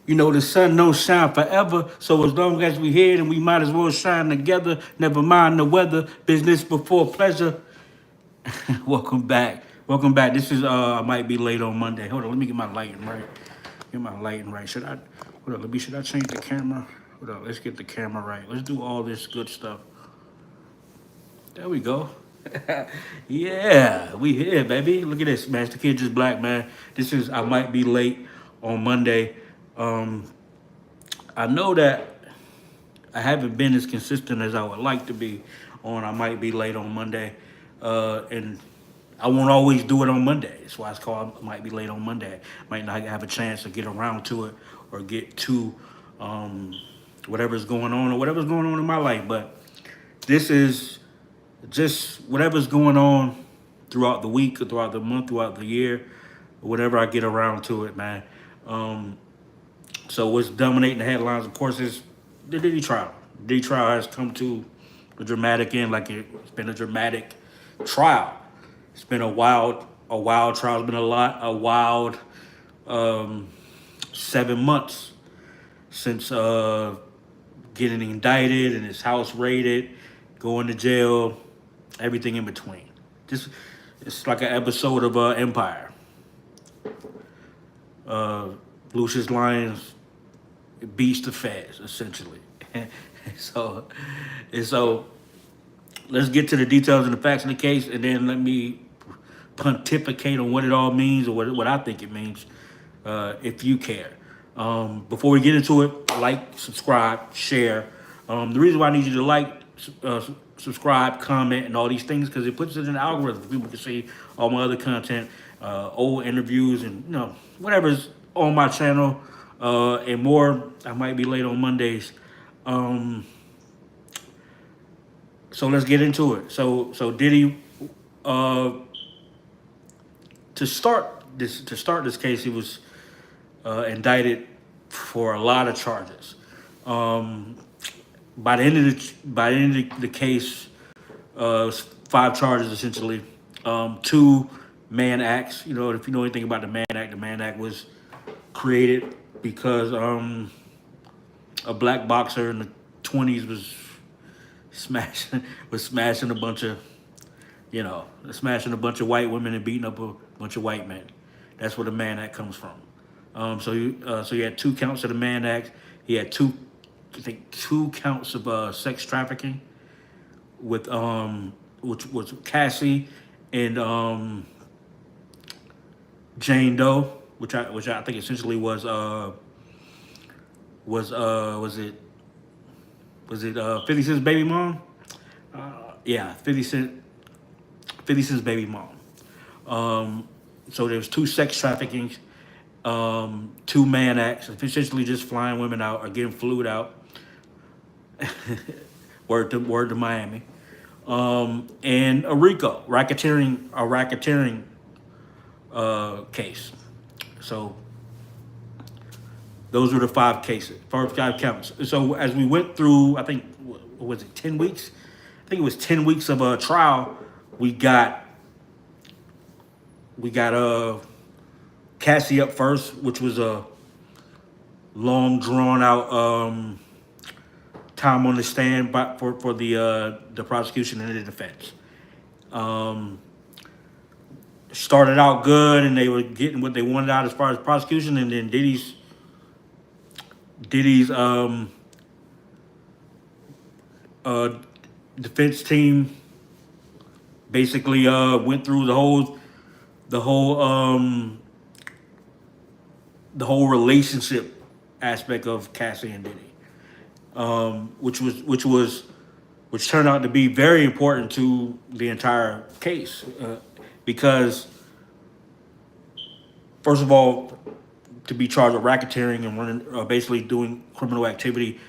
You know, the sun don't shine forever, so as long as we here, then we might as well shine together. Never mind the weather, business before pleasure. Welcome back. Welcome back. This is I might be late on Monday. Hold on, let me get my lighting right. Get my lighting right. Should I hold on, let me should I change the camera? Hold on, let's get the camera right. Let's do all this good stuff. There we go. Yeah, we here, baby. Look at this, man. It's the kid Jus'Black, man. This is I might be late on Monday. Um, I know that I haven't been as consistent as I would like to be on I might be late on Monday. And I won't always do it on Monday. That's why it's called I might be late on Monday. Might not have a chance to get around to it or get to whatever's going on or whatever's going on in my life. But this is just whatever's going on throughout the week or throughout the month, throughout the year, whatever I get around to it, man. So what's dominating the headlines, of course, is the Diddy trial. The Diddy trial has come to a dramatic end, like it's been a dramatic trial. It's been a wild trial. It's been a wild 7 months since getting indicted and his house raided, going to jail, everything in between. It's like an episode of Empire. Lucius Lyons beats the feds, essentially. so let's get to the details and the facts of the case, and then let me pontificate on what it all means or what I think it means, if you care. Before we get into it, like, subscribe, share. The reason why I need you to like, subscribe, comment, and all these things, because it puts it in the algorithm. People can see all my other content, old interviews, and whatever's on my channel, and more. I might be late on Mondays. So let's get into it. So Diddy, to start this case, he was indicted for a lot of charges. By the end of the case, 5 charges essentially. 2 Mann Acts. If you know anything about the Mann Act was created because a black boxer in the 20s was smashing a bunch of white women and beating up a bunch of white men. That's where the Mann Act comes from. So he had 2 counts of the Mann Act. He had 2 counts of sex trafficking with which was Cassie and Jane Doe, which I think essentially was it 50 Cent's baby mom? Yeah, 50 Cent's baby mom. So there's 2 sex traffickings, 2 Mann Acts, essentially just flying women out or getting flued out. word to Miami. And a RICO, racketeering case. So those were the 5 cases, 5 counts. So as we went through, I think, was it 10 weeks? I think it was 10 weeks of a trial. We got Cassie up first, which was a long drawn out time on the stand for the prosecution and the defense. Started out good, and they were getting what they wanted out as far as prosecution, and then Diddy's defense team basically went through the whole relationship aspect of Cassie and Diddy, which turned out to be very important to the entire case, because first of all, to be charged with racketeering and running, basically doing criminal activity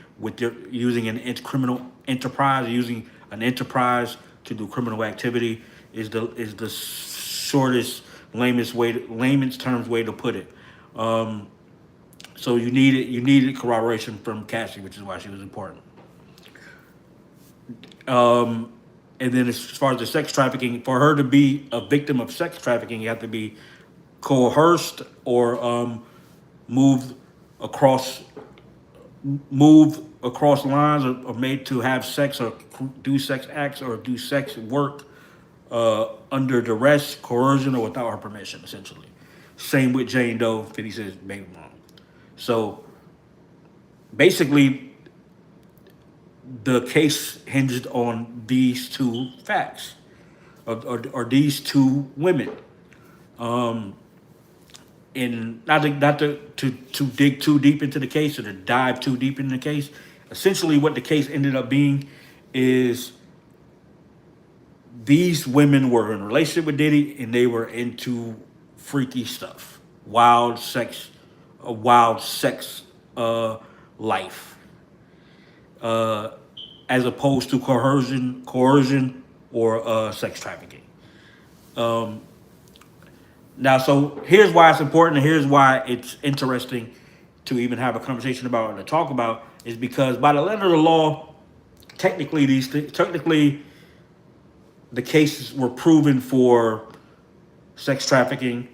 using an criminal enterprise, using an enterprise to do criminal activity is the shortest, layman's terms way to put it. So you needed corroboration from Cassie, which is why she was important. And then as far as the sex trafficking, for her to be a victim of sex trafficking, you have to be coerced or moved across, move across lines, or made to have sex or do sex acts or do sex work under duress, coercion, or without her permission, essentially. Same with Jane Doe, 50 Cent's baby mom. So basically, the case hinged on these two facts, or these two women. And not to dig too deep into the case or to dive too deep into the case. Essentially, what the case ended up being is these women were in a relationship with Diddy and they were into freaky stuff, wild sex life, as opposed to coercion, or sex trafficking. Now, so here's why it's important, and here's why it's interesting to even have a conversation about, or to talk about, is because by the letter of the law, technically the cases were proven for sex trafficking,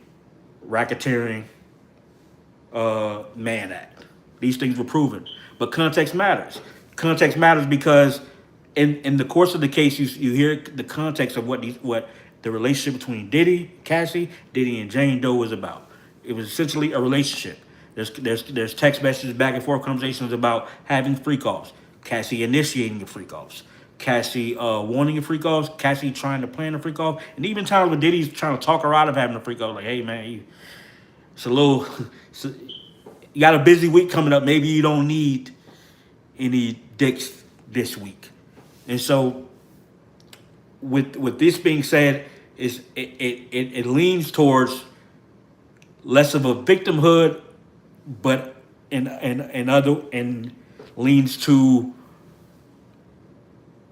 racketeering, Mann Act. These things were proven, but context matters. Context matters because in the course of the case, you hear the context of what the relationship between Diddy and Jane Doe was about. It was essentially a relationship. There's text messages, back and forth conversations about having freak offs. Cassie initiating the freak offs. Cassie wanting a freak offs. Cassie trying to plan a freak off. And even times when Diddy's trying to talk her out of having a freak off, like, hey man, it's a little, you got a busy week coming up. Maybe you don't need any dicks this week. And so with this being said, it leans towards less of a victimhood, but and leans to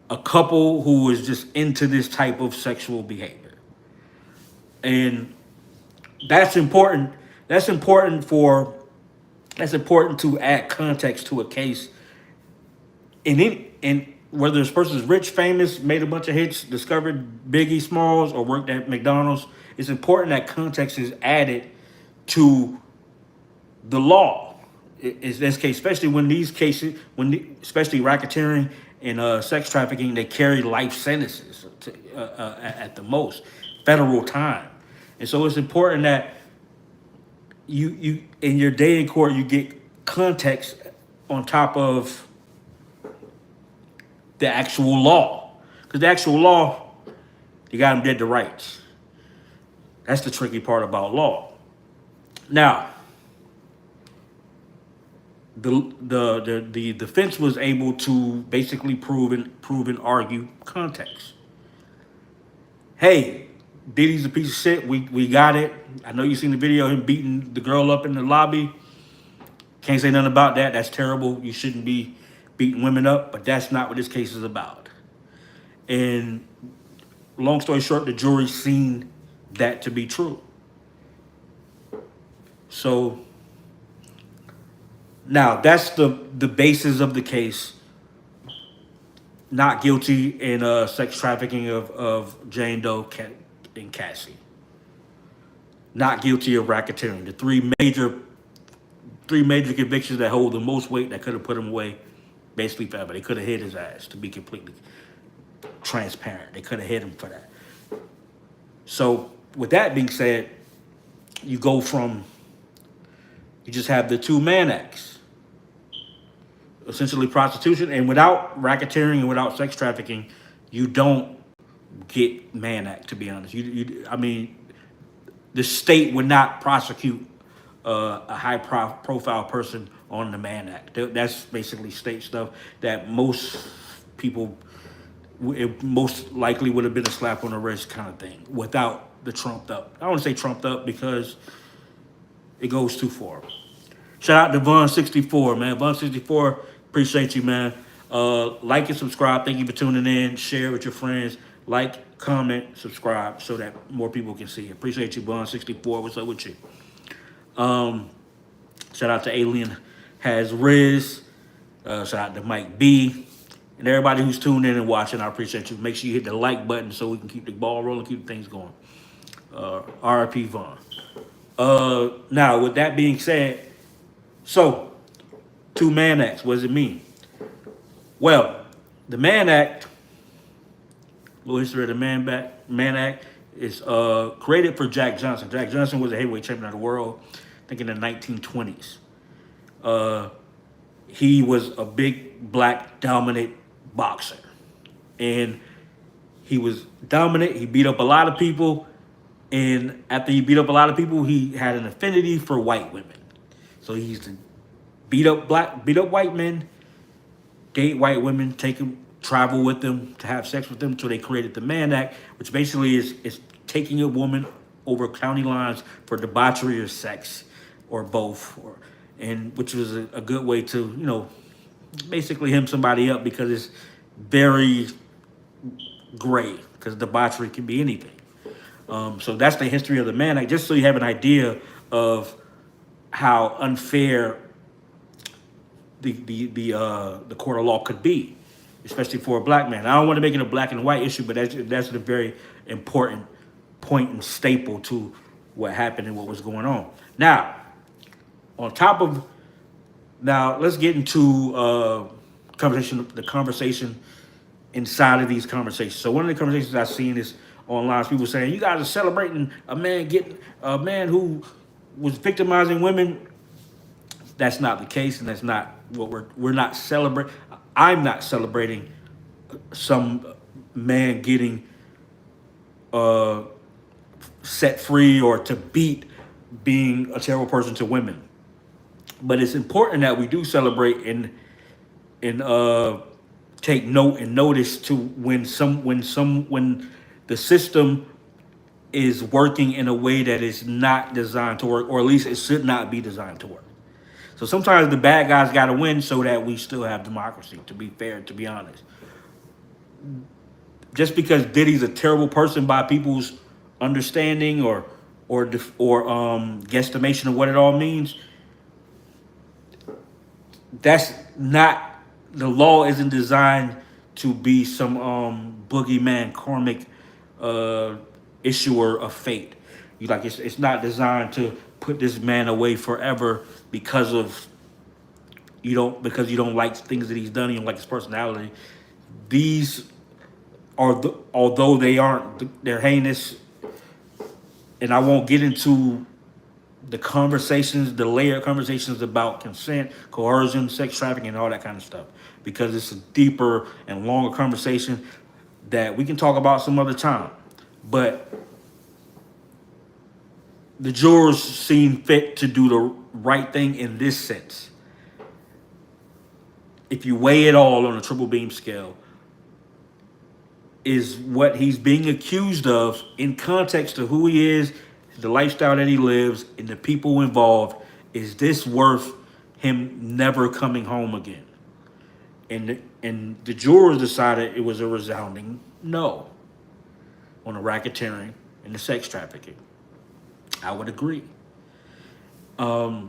a couple who is just into this type of sexual behavior. And that's important. That's important to add context to a case. And whether this person is rich, famous, made a bunch of hits, discovered Biggie Smalls, or worked at McDonald's, it's important that context is added to the law. In this case, especially when these cases, especially racketeering and sex trafficking, they carry life sentences at the most, federal time. And so it's important that you in your day in court, you get context on top of the actual law. Because the actual law, you got them dead to rights. That's the tricky part about law. Now, the defense was able to basically prove and argue context. Hey, Diddy's a piece of shit. We got it. I know you seen the video of him beating the girl up in the lobby. Can't say nothing about that. That's terrible. You shouldn't be beating women up, but that's not what this case is about. And long story short, the jury seen that to be true. So now that's the basis of the case. Not guilty in sex trafficking of Jane Doe and Cassie. Not guilty of racketeering. The three major convictions that hold the most weight, that could have put him away basically forever. They could have hit his ass, to be completely transparent. They could have hit him for that. So with that being said, you just have the two Mann Acts, essentially prostitution, and without racketeering and without sex trafficking, you don't get Mann Act, to be honest. I mean, the state would not prosecute a high-profile person on the Mann Act. That's basically state stuff that most people, it most likely would have been a slap on the wrist kind of thing, without the trumped up. I don't want to say trumped up because it goes too far. Shout out to Von64, man. Von64, appreciate you, man. Like and subscribe. Thank you for tuning in. Share with your friends. Like, comment, subscribe so that more people can see it. Appreciate you, Von64. What's up with you? Shout out to Alien Has Riz. Shout out to Mike B. And everybody who's tuned in and watching, I appreciate you. Make sure you hit the like button so we can keep the ball rolling, keep things going. RIP Von. Now, with that being said, So, two Mann Acts, what does it mean? Well, the Mann Act, little history of the Mann Act, is created for Jack Johnson. Jack Johnson was a heavyweight champion of the world, I think in the 1920s. He was a big black dominant boxer, and he was dominant. He beat up a lot of people, and after he beat up a lot of people, he had an affinity for white women. So he used to beat up white men, date white women, take them, travel with them, to have sex with them. So they created the Mann Act, which basically is taking a woman over county lines for debauchery or sex, or both, and which was a good way to, basically hem somebody up, because it's very gray, because debauchery can be anything. So that's the history of the Mann Act, just so you have an idea of how unfair the court of law could be, especially for a black man. I don't want to make it a black and white issue, but that's a very important point and staple to what happened and what was going on. Now, let's get into the conversation inside of these conversations. So one of the conversations I've seen is online, people saying, you guys are celebrating a man who was victimizing women. That's not the case, and that's not what we're not celebrating. I'm not celebrating some man getting set free or to beat being a terrible person to women. But it's important that we do celebrate and take note and notice to when the system is working in a way that is not designed to work, or at least it should not be designed to work. So sometimes the bad guys got to win so that we still have democracy, to be fair, to be honest. Just because Diddy's a terrible person by people's understanding or guesstimation of what it all means, that's not, the law isn't designed to be some boogeyman karmic issuer of fate. It's not designed to put this man away forever because you don't like things that he's done, you don't like his personality. These are although they're heinous, and I won't get into the layered conversations about consent, coercion, sex trafficking, and all that kind of stuff, because it's a deeper and longer conversation that we can talk about some other time. But the jurors seem fit to do the right thing in this sense. If you weigh it all on a triple beam scale, is what he's being accused of in context to who he is, the lifestyle that he lives, and the people involved, is this worth him never coming home again? And the jurors decided it was a resounding no on the racketeering and the sex trafficking. I would agree. That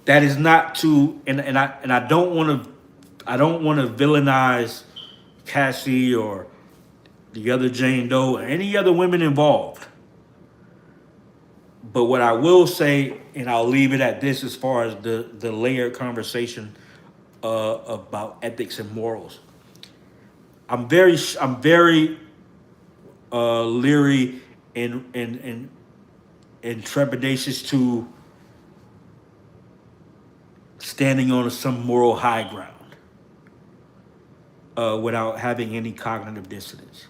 is not to, and I don't want to villainize Cassie or the other Jane Doe or any other women involved. But what I will say, and I'll leave it at this as far as the layered conversation about ethics and morals. I'm very leery and trepidatious to standing on some moral high ground without having any cognitive dissonance.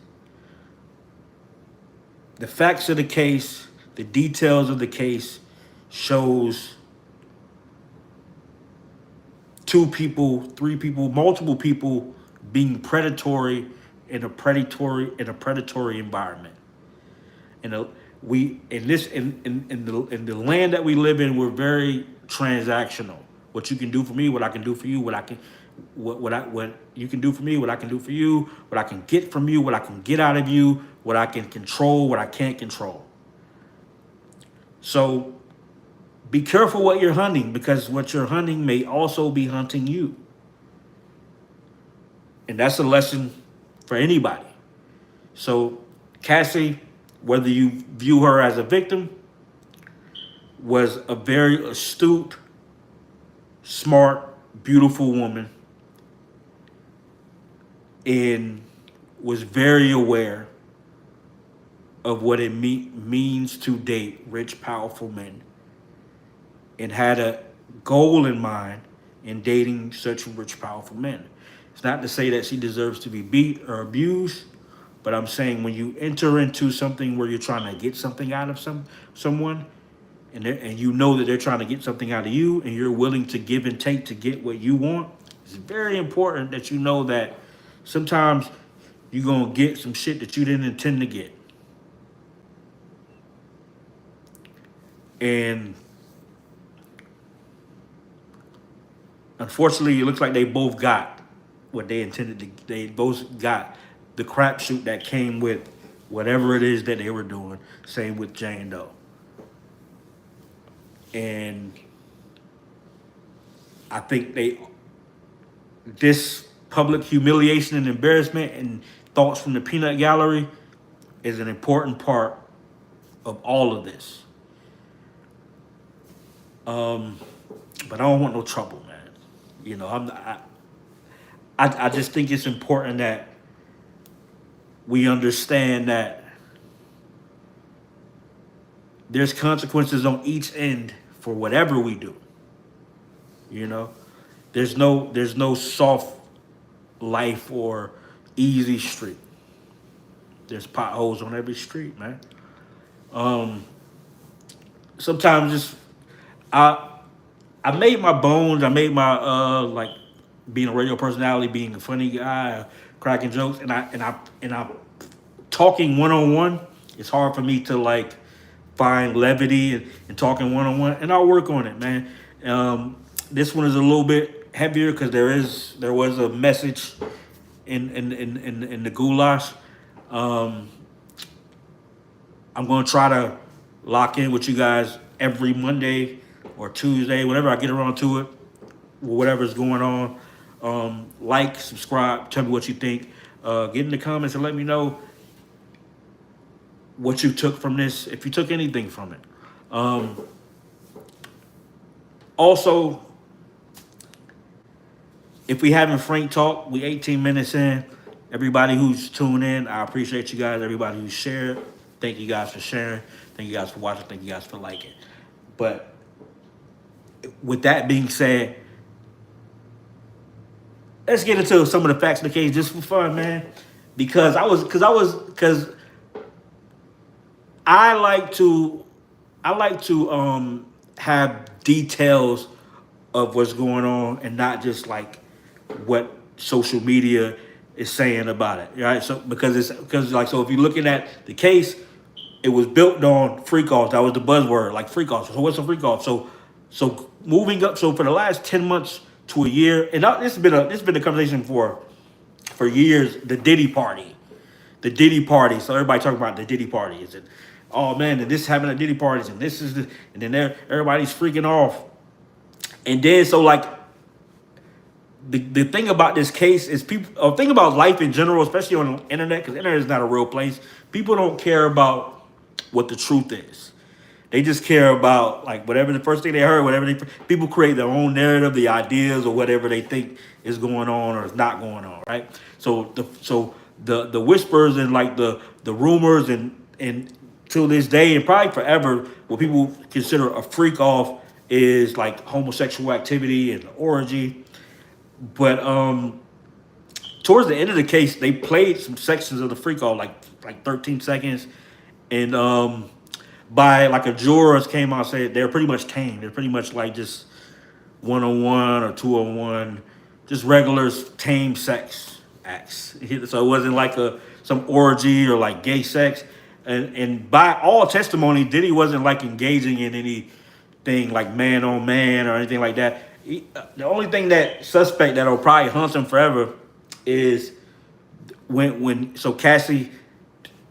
The facts of the case, the details of the case shows 2 people, 3 people, multiple people being predatory in a predatory environment. And in the land that we live in, we're very transactional. What you can do for me, what I can do for you, what you can do for me, what I can do for you, what I can get from you, what I can get out of you, what I can control, what I can't control. So be careful what you're hunting, because what you're hunting may also be hunting you. And that's a lesson for anybody. So Cassie, whether you view her as a victim, was a very astute, smart, beautiful woman, and was very aware of what it means to date rich, powerful men, and had a goal in mind in dating such rich, powerful men. It's not to say that she deserves to be beat or abused, but I'm saying when you enter into something where you're trying to get something out of someone, and you know that they're trying to get something out of you, and you're willing to give and take to get what you want, it's very important that you know that sometimes you're gonna get some shit that you didn't intend to get. And unfortunately, it looks like they both got what they intended to. They both got the crapshoot that came with whatever it is that they were doing. Same with Jane Doe. And I think this public humiliation and embarrassment and thoughts from the peanut gallery is an important part of all of this. But I don't want no trouble, man. You know, I just think it's important that we understand that there's consequences on each end for whatever we do. You know, there's no soft life or easy street. There's potholes on every street, man. Sometimes just I made my bones. I made my like being a radio personality, being a funny guy, cracking jokes, and I talking one on one. It's hard for me to like find levity and talking one on one, and I'll work on it, man. This one is a little bit heavier because there was a message in the goulash. I'm going to try to lock in with you guys every Monday or Tuesday, whenever I get around to it, whatever's going on. Like, subscribe, tell me what you think. Get in the comments and let me know what you took from this, if you took anything from it. Also, if we having frank talk, we 18 minutes in. Everybody who's tuned in, I appreciate you guys. Everybody who's shared, thank you guys for sharing. Thank you guys for watching. Thank you guys for liking. But with that being said, let's get into some of the facts of the case just for fun, man. Because I like to have details of what's going on and not just like what social media is saying about it, right? So because if you're looking at the case, it was built on freak offs. That was the buzzword, like freak offs. So what's a freak off? So moving up. So for the last 10 months to a year, and this has been a conversation for years. The Diddy party. So everybody talking about the Diddy party. Is it? Oh man, and this happened at Diddy parties, and this is and then everybody's freaking off. And then so like the thing about this case is people think about life in general, especially on the internet, because the internet is not a real place. People don't care about what the truth is. They just care about like whatever the first thing they heard, people create their own narrative, the ideas or whatever they think is going on or is not going on, right? So the whispers and like the rumors and till this day and probably forever, what people consider a freak off is like homosexual activity and orgy. But towards the end of the case, they played some sections of the freak off, like 13 seconds, and by like a jurors came out and said they're pretty much tame. They're pretty much like just 1-on-1 or 2-on-1, just regular tame sex acts. So it wasn't like some orgy or like gay sex. And by all testimony, Diddy wasn't like engaging in anything like man on man or anything like that. The only thing that suspect that'll probably haunt him forever is when Cassie's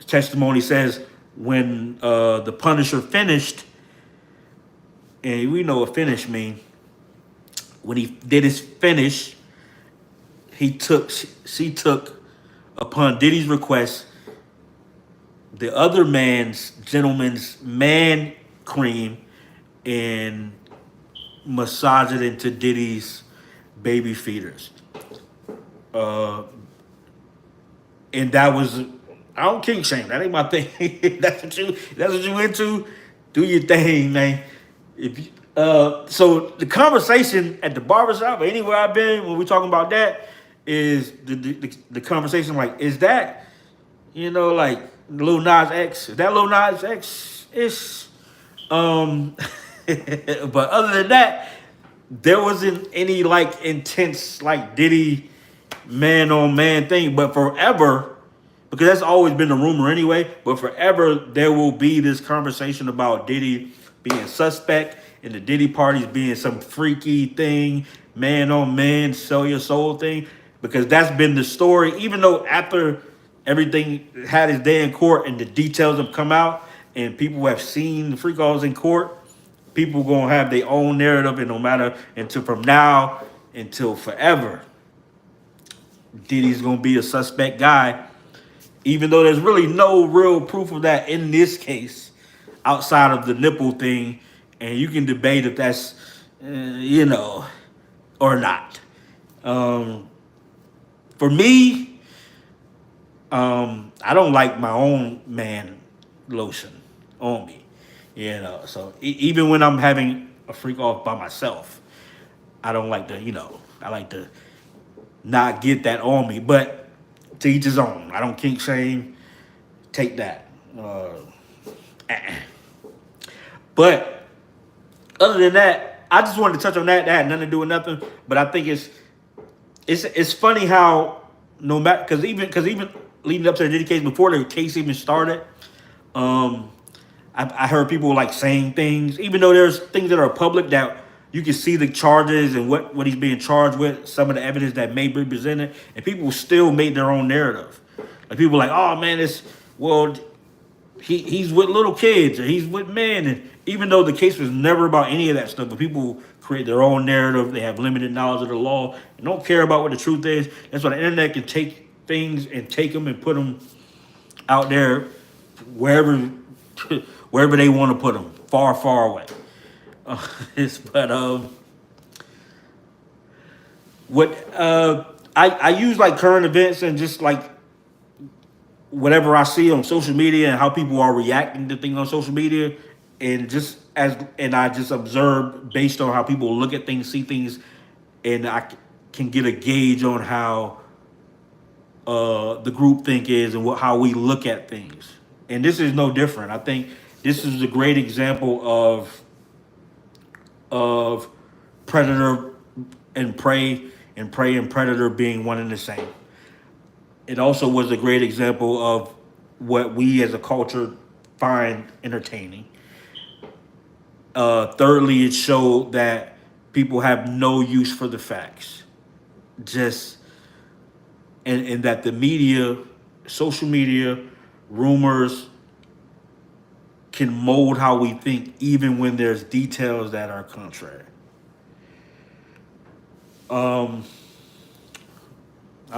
testimony says when the Punisher finished, and we know what finish mean. When he did his finish, she took upon Diddy's request the other gentleman's man cream and massage it into Diddy's baby feeders. Uh, and that was, I don't kink shame. That ain't my thing. That's what you into. Do your thing, man. If you, so the conversation at the barbershop or anywhere I've been when we're talking about that is the conversation like, is that, like Lil Nas X? Is that Lil Nas X? Ish. But other than that, there wasn't any like intense like Diddy man on man thing. But forever, because that's always been the rumor anyway, but forever there will be this conversation about Diddy being suspect and the Diddy parties being some freaky thing, man on man, sell your soul thing, because that's been the story. Even though after everything had its day in court and the details have come out and people have seen the freak offs in court, people gonna have their own narrative, and no matter until from now until forever, Diddy's gonna be a suspect guy, even though there's really no real proof of that in this case, outside of the nipple thing, and you can debate if that's, or not. For me, I don't like my own man lotion on me, So even when I'm having a freak off by myself, I don't like to, I like to not get that on me. But to each his own. I don't kink shame. Take that. But other than that, I just wanted to touch on that. That had nothing to do with nothing. But I think it's funny how no matter, because even leading up to the Diddy case, before the case even started, I heard people like saying things, even though there's things that are public that you can see the charges and what he's being charged with, some of the evidence that may be presented, and people still made their own narrative. Like people like, oh man, he's with little kids or he's with men, and even though the case was never about any of that stuff, but people create their own narrative. They have limited knowledge of the law and don't care about what the truth is. That's why the internet can take things and take them and put them out there wherever they want to put them, far, far away. I use like current events and just like whatever I see on social media and how people are reacting to things on social media, and I just observe based on how people look at things, see things, and I can get a gauge on how the group think is and how we look at things. And this is no different. I think this is a great example of predator and prey, and prey and predator being one and the same. It also was a great example of what we as a culture find entertaining. Thirdly, it showed that people have no use for the facts. And that the media, social media, rumors can mold how we think, even when there's details that are contrary. I'm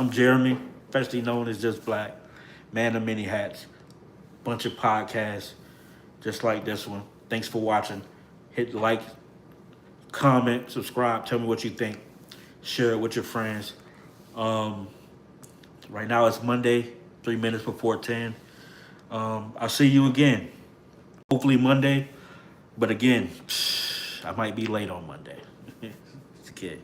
Jeremy, affectionately known as Jus'Black, man of many hats, bunch of podcasts just like this one. Thanks for watching. Hit like, comment, subscribe, tell me what you think, share it with your friends. Right now it's Monday, 3 minutes before 10. I'll see you again, hopefully Monday, but again, I might be late on Monday. It's a kid.